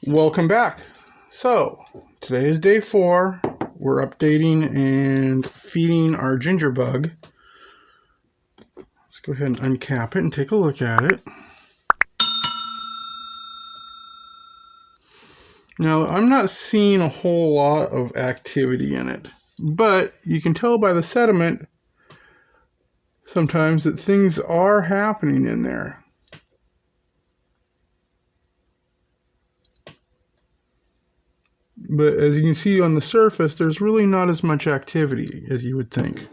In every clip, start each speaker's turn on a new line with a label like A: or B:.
A: Welcome back. So today is day 4. We're updating and feeding our ginger bug. Let's go ahead and uncap it and take a look at it. Now I'm not seeing a whole lot of activity in it, but you can tell by the sediment sometimes that things are happening in there. But as you can see on the surface, there's really not as much activity as you would think.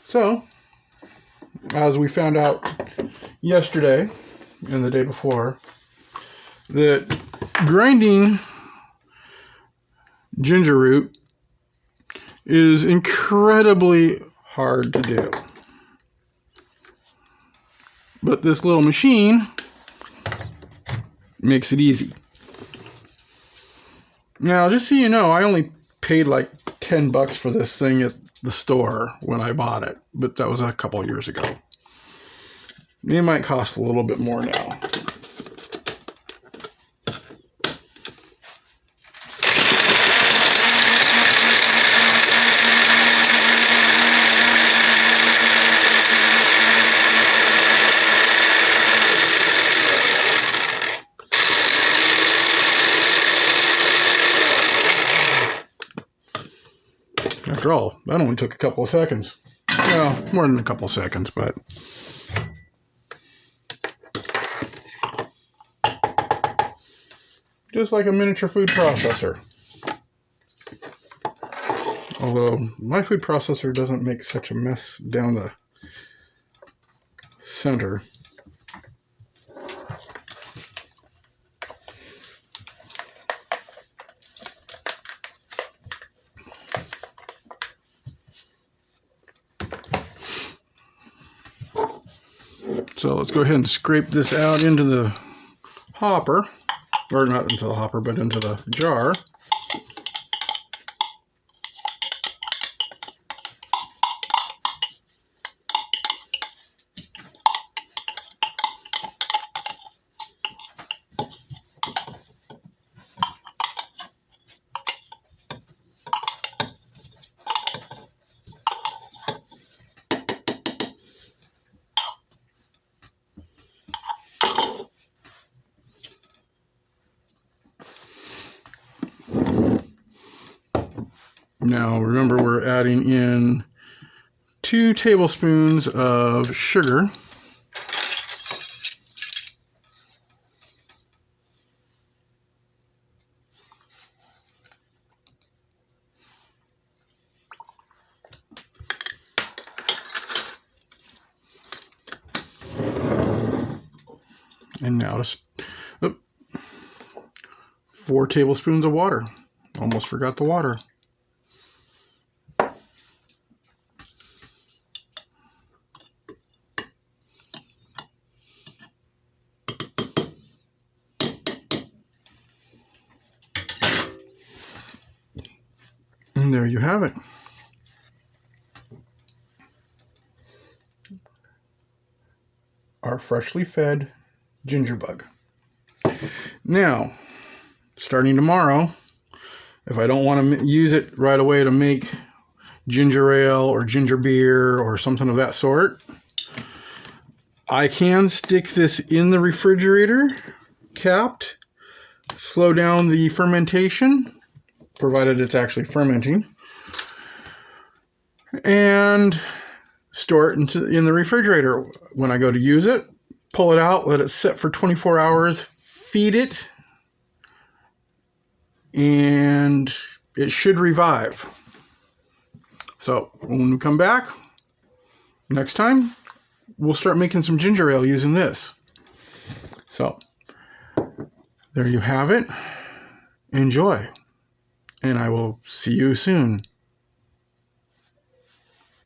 A: So, as we found out yesterday and the day before, that grinding ginger root is incredibly hard to do. But this little machine makes it easy. Now, just so you know, I only paid like $10 for this thing at the store when I bought it, but that was a couple of years ago. It might cost a little bit more now. After all, that only took a couple of seconds. Well, more than a couple of seconds, but just like a miniature food processor. Although my food processor doesn't make such a mess down the center. So let's go ahead and scrape this out into the hopper, or not into the hopper, but into the jar. Now remember, we're adding in 2 tablespoons of sugar. And now just 4 tablespoons of water. Almost forgot the water. And there you have it. Our freshly fed ginger bug. Now, starting tomorrow, if I don't want to use it right away to make ginger ale or ginger beer or something of that sort, I can stick this in the refrigerator, capped, slow down the fermentation, provided it's actually fermenting, and store it in the refrigerator. When I go to use it, pull it out, let it sit for 24 hours, feed it, and it should revive. So when we come back next time, we'll start making some ginger ale using this. So there you have it. Enjoy. And I will see you soon.